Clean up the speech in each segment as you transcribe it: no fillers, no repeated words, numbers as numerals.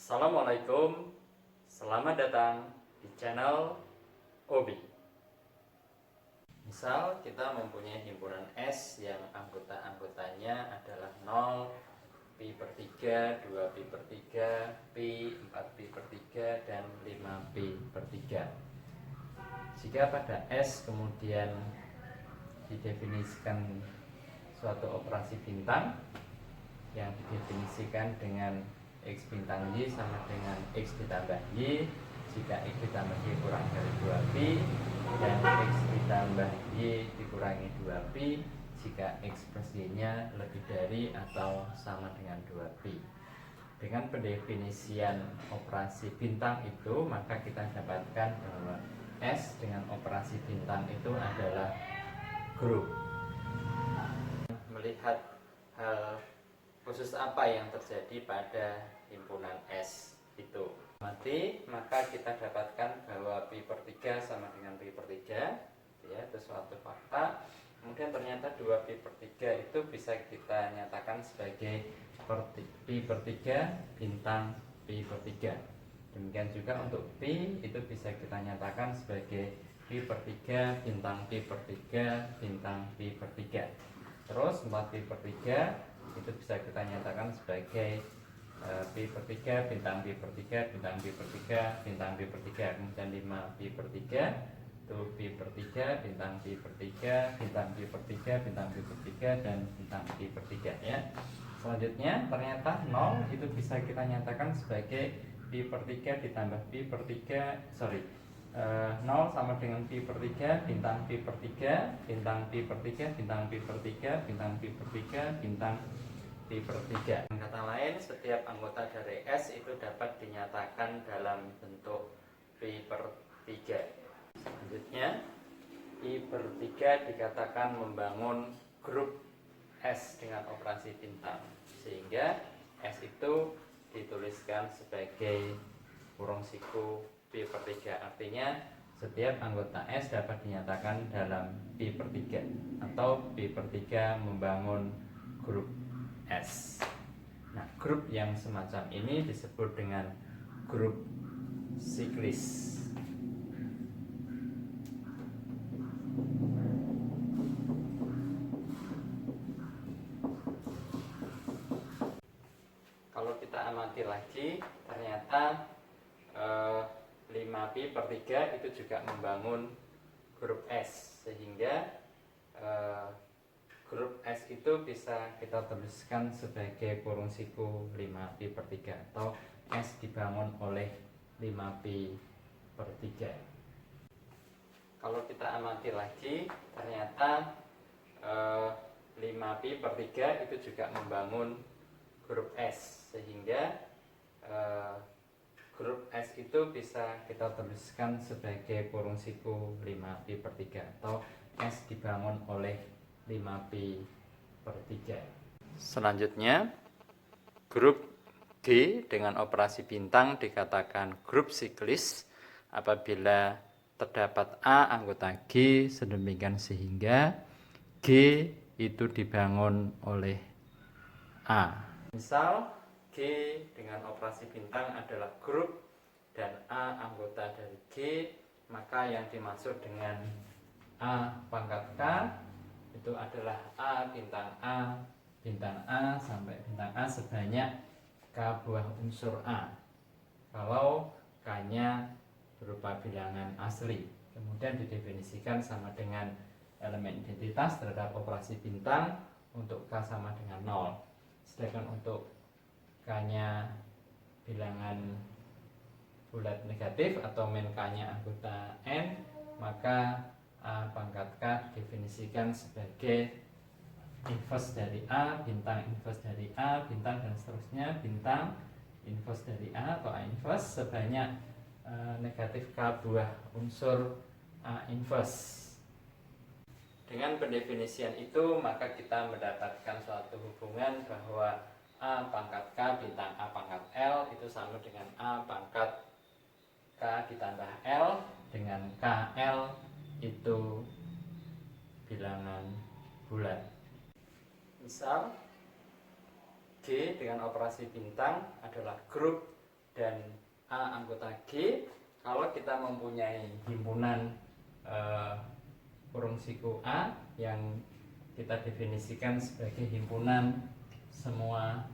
Assalamualaikum, selamat datang di channel Obi. Misal kita mempunyai himpunan S yang anggota-anggotanya adalah 0, Pi per 3, 2 Pi per 3, Pi, 4 Pi per 3, dan 5 Pi per 3. Jika pada S kemudian didefinisikan suatu operasi bintang yang didefinisikan dengan X bintang Y sama dengan X ditambah Y jika X ditambah Y kurang dari 2pi dan X ditambah Y dikurangi 2pi jika X plus Y nya lebih dari atau sama dengan 2pi. Dengan pendefinisian operasi bintang itu, maka kita dapatkan bahwa S dengan operasi bintang itu adalah grup. Melihat hal khusus apa yang terjadi pada himpunan S itu, maka kita dapatkan bahwa Pi per 3 sama dengan Pi per 3 ya, itu suatu fakta. Kemudian ternyata 2 Pi per 3 itu bisa kita nyatakan sebagai Pi per 3 bintang Pi per 3. Demikian juga untuk Pi itu bisa kita nyatakan sebagai Pi per 3 bintang Pi per 3 bintang Pi per 3. Terus 4 Pi per 3 itu bisa kita nyatakan sebagai Pi per 3 bintang Pi per 3 bintang Pi per 3 bintang Pi per 3. Kemudian 5 Pi per 3 itu Pi per 3 bintang Pi per 3 bintang Pi per 3 bintang Pi per 3 dan bintang Pi per 3 ya. Selanjutnya ternyata 0 itu bisa kita nyatakan sebagai Pi per 3 ditambah Pi per 3 0 sama dengan Pi per 3 bintang Pi per 3 bintang Pi per 3 bintang Pi per 3 bintang Pi per 3 bintang Pi per 3. Dengan kata lain, setiap anggota dari S itu dapat dinyatakan dalam bentuk Pi per 3. Selanjutnya, Pi per 3 dikatakan membangun grup S dengan operasi bintang, sehingga S itu dituliskan sebagai kurung siku Pi per 3. Artinya setiap anggota S dapat dinyatakan dalam Pi per 3 atau Pi per 3 membangun grup S. Nah, grup yang semacam ini disebut dengan grup siklis. Kalau kita amati lagi, ternyata 5 Pi per 3 itu juga membangun grup S, sehingga grup S itu bisa kita tuliskan sebagai kurung siku 5 Pi per 3 atau S dibangun oleh 5 Pi per 3. Kalau kita amati lagi, ternyata 5 Pi per 3 itu juga membangun grup S, sehingga grup S itu bisa kita tuliskan sebagai kurung siku 5 Pi per 3 atau S dibangun oleh 5 Pi per 3. Selanjutnya, grup G dengan operasi bintang dikatakan grup siklis apabila terdapat A anggota G sedemikian sehingga G itu dibangun oleh A. Misal G dengan operasi bintang adalah grup dan A anggota dari G, maka yang dimaksud dengan A pangkat K itu adalah A bintang A sampai bintang A sebanyak K buah unsur A kalau K-nya berupa bilangan asli. Kemudian didefinisikan sama dengan elemen identitas terhadap operasi bintang untuk K sama dengan 0. Sedangkan untuk K-nya bilangan bulat negatif atau min K-nya anggota N, maka A pangkat K definisikan sebagai inverse dari A, bintang inverse dari A, bintang dan seterusnya, bintang inverse dari A atau A inverse sebanyak negatif K buah unsur A inverse. Dengan pendefinisian itu, maka kita mendapatkan suatu hubungan bahwa A pangkat K bintang A pangkat L itu sama dengan A pangkat K ditambah L dengan KL itu bilangan bulat. Misal G dengan operasi bintang adalah grup dan A anggota G, kalau kita mempunyai himpunan kurung siku A yang kita definisikan sebagai himpunan semua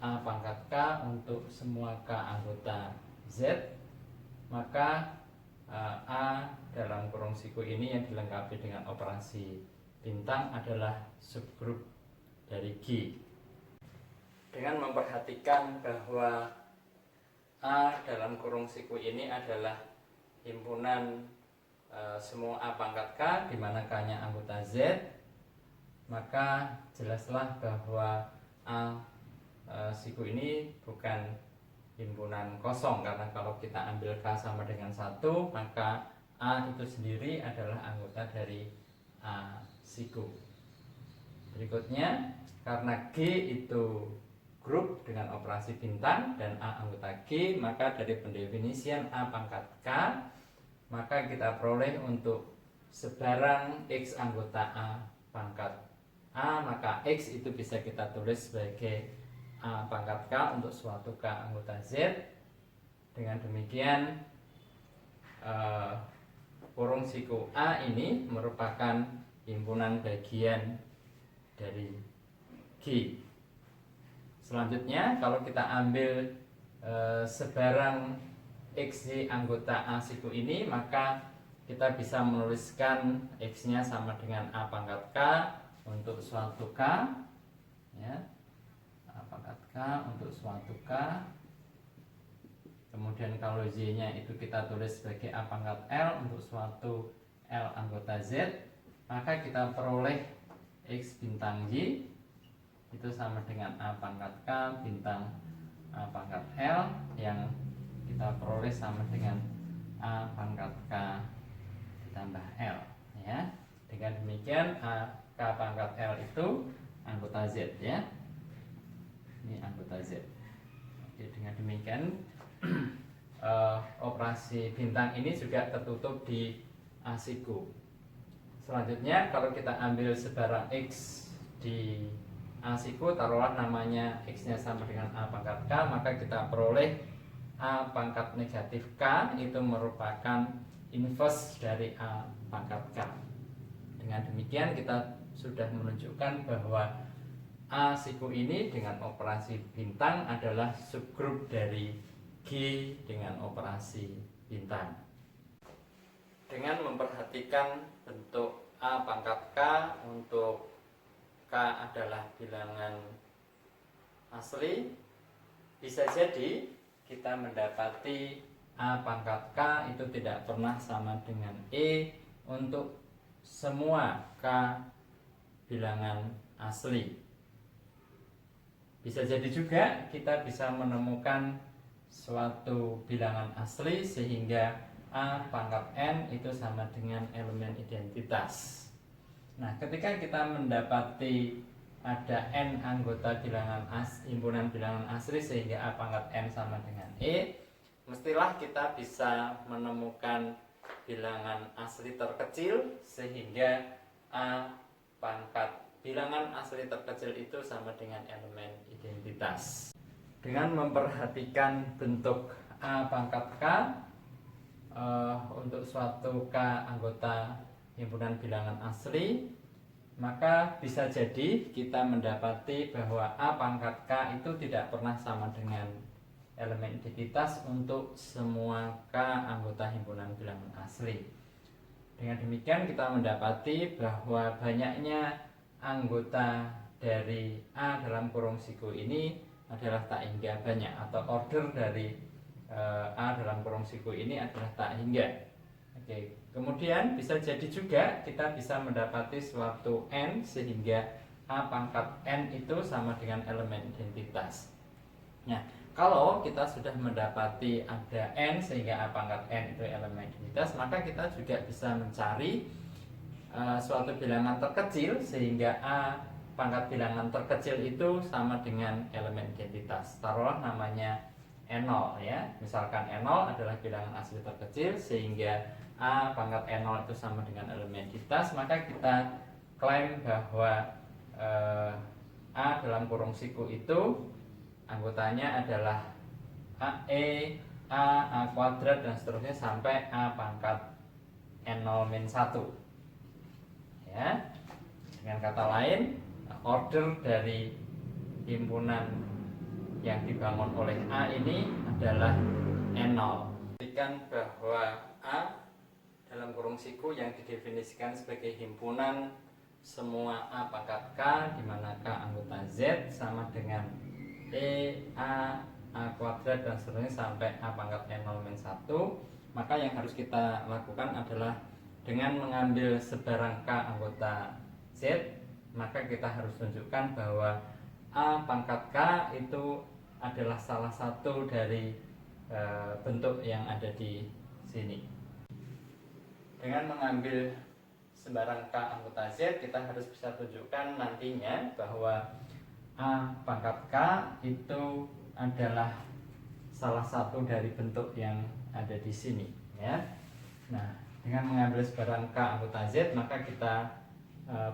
A pangkat K untuk semua K anggota Z, maka A dalam kurung siku ini yang dilengkapi dengan operasi bintang adalah subgrup dari G. Dengan memperhatikan bahwa A dalam kurung siku ini adalah himpunan semua A pangkat K, di mana K-nya anggota Z, maka jelaslah bahwa A siku ini bukan himpunan kosong, karena kalau kita ambil K sama dengan 1, maka A itu sendiri adalah anggota dari A siku. Berikutnya, karena G itu grup dengan operasi bintang dan A anggota G, maka dari pendefinisian A pangkat K, maka kita peroleh untuk sebarang X anggota A pangkat A, maka X itu bisa kita tulis sebagai A pangkat K untuk suatu K anggota Z. Dengan demikian kurung siku A ini merupakan himpunan bagian dari G. Selanjutnya, kalau kita ambil sebarang XY anggota A siku ini, maka kita bisa menuliskan X-nya sama dengan A pangkat K untuk suatu K, ya, A pangkat K untuk suatu K. Kemudian kalau Y-nya itu kita tulis sebagai A pangkat L untuk suatu L anggota Z, maka kita peroleh X bintang Y itu sama dengan A pangkat K bintang A pangkat L, yang kita peroleh sama dengan A pangkat K ditambah L, ya. Dengan demikian K pangkat L itu anggota Z, ya. Ini anggota Z. Oke, dengan demikian operasi bintang ini juga tertutup di A siku. Selanjutnya, kalau kita ambil sebarang X di A siku, taruhlah namanya X-nya sama dengan A pangkat K, maka kita peroleh A pangkat negatif K itu merupakan inverse dari A pangkat K. Dengan demikian kita sudah menunjukkan bahwa A siku ini dengan operasi bintang adalah subgrup dari G dengan operasi bintang. Dengan memperhatikan bentuk A pangkat K untuk K adalah bilangan asli, bisa jadi kita mendapati A pangkat K itu tidak pernah sama dengan E untuk semua K bilangan asli. Bisa jadi juga kita bisa menemukan suatu bilangan asli sehingga A pangkat N itu sama dengan elemen identitas. Nah, ketika kita mendapati ada N anggota bilangan himpunan bilangan asli sehingga A pangkat N sama dengan E, mestilah kita bisa menemukan bilangan asli terkecil sehingga A pangkat bilangan asli terkecil itu sama dengan elemen identitas. Dengan memperhatikan bentuk A pangkat K untuk suatu K anggota himpunan bilangan asli, maka bisa jadi kita mendapati bahwa A pangkat K itu tidak pernah sama dengan elemen identitas untuk semua K anggota himpunan bilangan asli. Dengan demikian kita mendapati bahwa banyaknya anggota dari A dalam kurung siku ini adalah tak hingga banyak, atau order dari A dalam kurung siku ini adalah tak hingga. Oke, kemudian bisa jadi juga kita bisa mendapati suatu N sehingga A pangkat N itu sama dengan elemen identitas. Nah, kalau kita sudah mendapati ada N sehingga A pangkat N itu elemen identitas, maka kita juga bisa mencari suatu bilangan terkecil sehingga A pangkat bilangan terkecil itu sama dengan elemen identitas. Taruhlah namanya N0, ya. Misalkan N0 adalah bilangan asli terkecil sehingga A pangkat N0 itu sama dengan elemen identitas, maka kita klaim bahwa A dalam kurung siku itu anggotanya adalah AE, A kuadrat, dan seterusnya sampai A pangkat N0-1. Ya. Dengan kata lain, order dari himpunan yang dibangun oleh A ini adalah N0. Berikan bahwa A dalam kurung siku yang didefinisikan sebagai himpunan semua A pangkat K, di mana K anggota Z sama dengan E, A kuadrat, dan seterusnya sampai A pangkat N0-1. Maka yang harus kita lakukan adalah dengan mengambil sebarang K anggota Z, maka kita harus tunjukkan bahwa A pangkat K itu adalah salah satu dari bentuk yang ada di sini. Dengan mengambil sebarang K anggota Z, kita harus bisa tunjukkan nantinya bahwa A pangkat K itu adalah salah satu dari bentuk yang ada di sini, ya. Nah, dengan mengambil sebarang K anggota Z, maka kita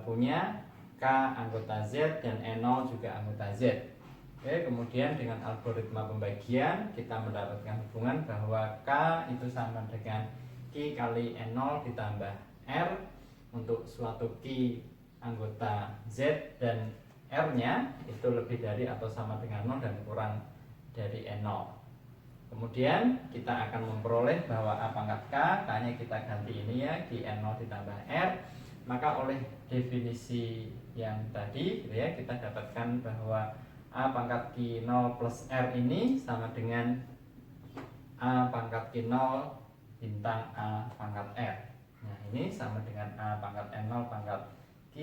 punya K anggota Z dan N0 juga anggota Z. Oke, kemudian dengan algoritma pembagian kita mendapatkan hubungan bahwa K itu sama dengan Q kali N0 ditambah R untuk suatu Q anggota Z dan R-nya itu lebih dari atau sama dengan 0 dan kurang dari N0. Kemudian kita akan memperoleh bahwa A pangkat K, K-nya kita ganti ini ya, Q N0 ditambah R. Maka oleh definisi yang tadi gitu ya, kita dapatkan bahwa A pangkat Q0 plus R ini sama dengan A pangkat Q0 bintang A pangkat R. Nah, ini sama dengan A pangkat N0 pangkat Q,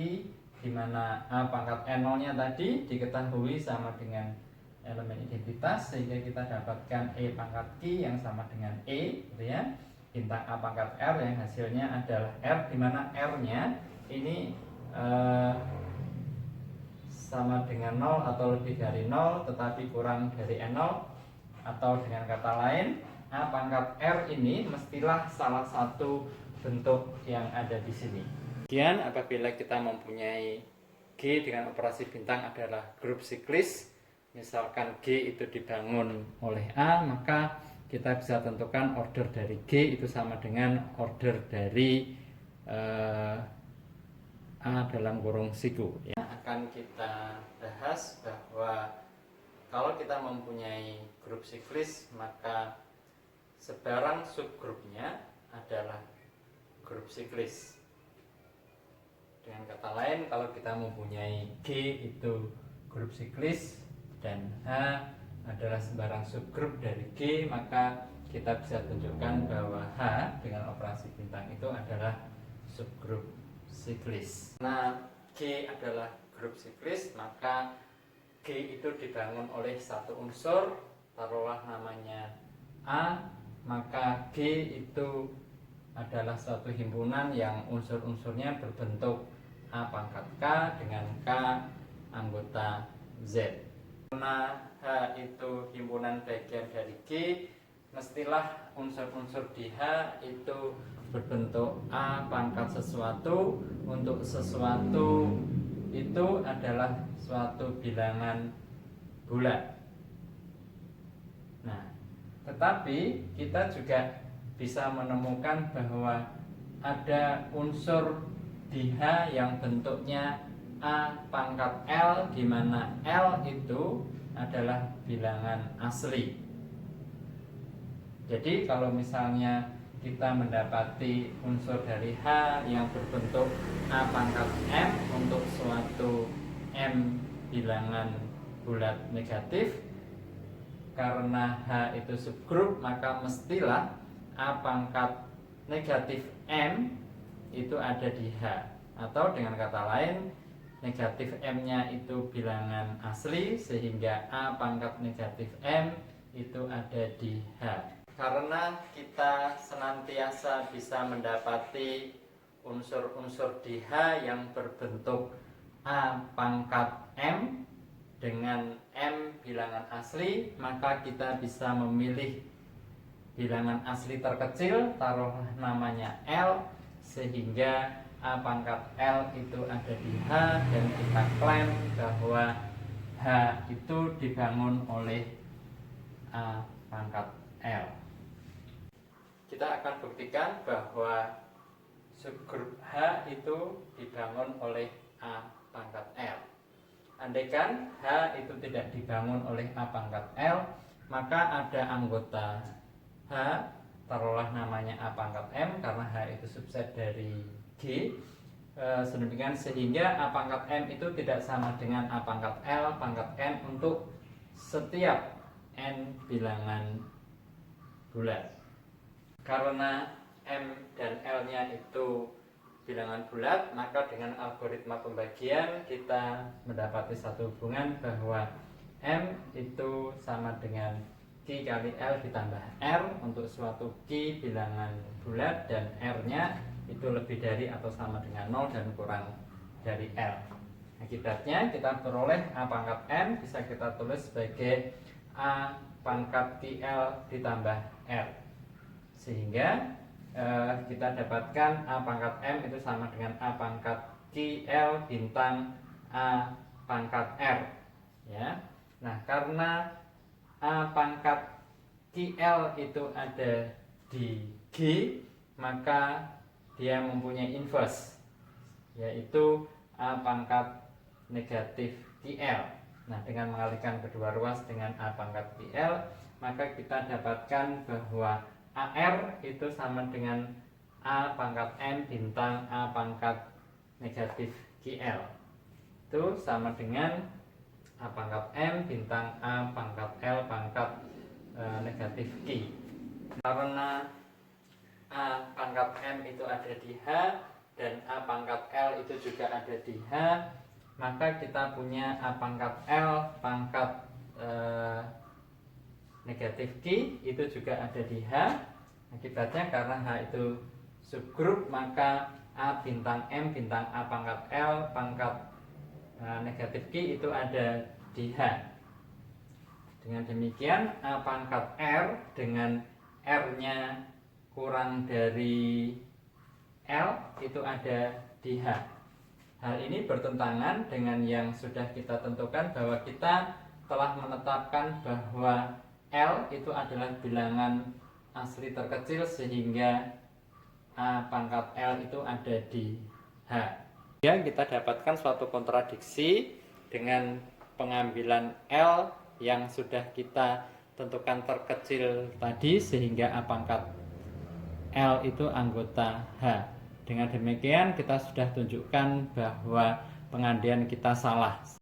di mana A pangkat N0 nya tadi diketahui sama dengan elemen identitas, sehingga kita dapatkan E pangkat Q yang sama dengan E gitu ya, bintang A pangkat R yang hasilnya adalah R, di mana R nya ini sama dengan 0 atau lebih dari 0 tetapi kurang dari N0, atau dengan kata lain A pangkat R ini mestilah salah satu bentuk yang ada di sini. Kemudian apabila kita mempunyai G dengan operasi bintang adalah grup siklis, misalkan G itu dibangun oleh A, maka kita bisa tentukan order dari G itu sama dengan order dari A dalam kurung siku. Ya, akan kita bahas bahwa kalau kita mempunyai grup siklis, maka sebarang subgrupnya adalah grup siklis. Dengan kata lain, kalau kita mempunyai G itu grup siklis dan H adalah sebarang subgrup dari G, maka kita bisa tunjukkan bahwa H dengan operasi bintang itu adalah subgrup siklis. Nah, G adalah grup siklis, maka G itu dibangun oleh satu unsur, taruhlah namanya A, maka G itu adalah suatu himpunan yang unsur-unsurnya berbentuk A pangkat K dengan K anggota Z. Karena H itu himpunan bagian dari G, mestilah unsur-unsur di H itu berbentuk A pangkat sesuatu untuk sesuatu itu adalah suatu bilangan bulat. Nah, tetapi kita juga bisa menemukan bahwa ada unsur di H yang bentuknya A pangkat L, di mana L itu adalah bilangan asli. Jadi kalau misalnya kita mendapati unsur dari H yang berbentuk A pangkat M untuk suatu M bilangan bulat negatif, karena H itu subgrup, maka mestilah A pangkat negatif M itu ada di H. Atau dengan kata lain, negatif M-nya itu bilangan asli, sehingga A pangkat negatif M itu ada di H. Karena kita senantiasa bisa mendapati unsur-unsur di H yang berbentuk A pangkat M dengan M bilangan asli, maka kita bisa memilih bilangan asli terkecil, taruh namanya L, sehingga A pangkat L itu ada di H, dan kita klaim bahwa H itu dibangun oleh A pangkat L. Kita akan buktikan bahwa subgrup H itu dibangun oleh A pangkat L. Andaikan H itu tidak dibangun oleh A pangkat L, maka ada anggota H, taruhlah namanya A pangkat M karena H itu subset dari G, sedemikian sehingga A pangkat M itu tidak sama dengan A pangkat L pangkat N untuk setiap N bilangan bulat. Karena M dan L-nya itu bilangan bulat, maka dengan algoritma pembagian kita mendapati satu hubungan bahwa M itu sama dengan Q kali L ditambah R untuk suatu Q bilangan bulat, dan R-nya itu lebih dari atau sama dengan 0 dan kurang dari L. Akibatnya kita peroleh A pangkat M bisa kita tulis sebagai A pangkat QL ditambah R, sehingga kita dapatkan A pangkat M itu sama dengan A pangkat QL bintang A pangkat R, ya. Nah, karena A pangkat QL itu ada di G, maka dia mempunyai inverse, yaitu A pangkat negatif QL. Nah, dengan mengalihkan kedua ruas dengan A pangkat QL, maka kita dapatkan bahwa AR itu sama dengan A pangkat M bintang A pangkat negatif QL. Itu sama dengan A pangkat M bintang A pangkat L pangkat negatif Q. Karena A pangkat M itu ada di H dan A pangkat L itu juga ada di H, maka kita punya A pangkat L pangkat negatif Q itu juga ada di H. Akibatnya karena H itu subgrup, maka A bintang M bintang A pangkat L pangkat negatif Q itu ada di H. Dengan demikian A pangkat R dengan R-nya kurang dari L itu ada di H. Hal ini bertentangan dengan yang sudah kita tentukan bahwa kita telah menetapkan bahwa L itu adalah bilangan asli terkecil, sehingga A pangkat L itu ada di H. Ya, kita dapatkan suatu kontradiksi dengan pengambilan L yang sudah kita tentukan terkecil tadi, sehingga A pangkat L itu anggota H. Dengan demikian kita sudah tunjukkan bahwa pengandian kita salah.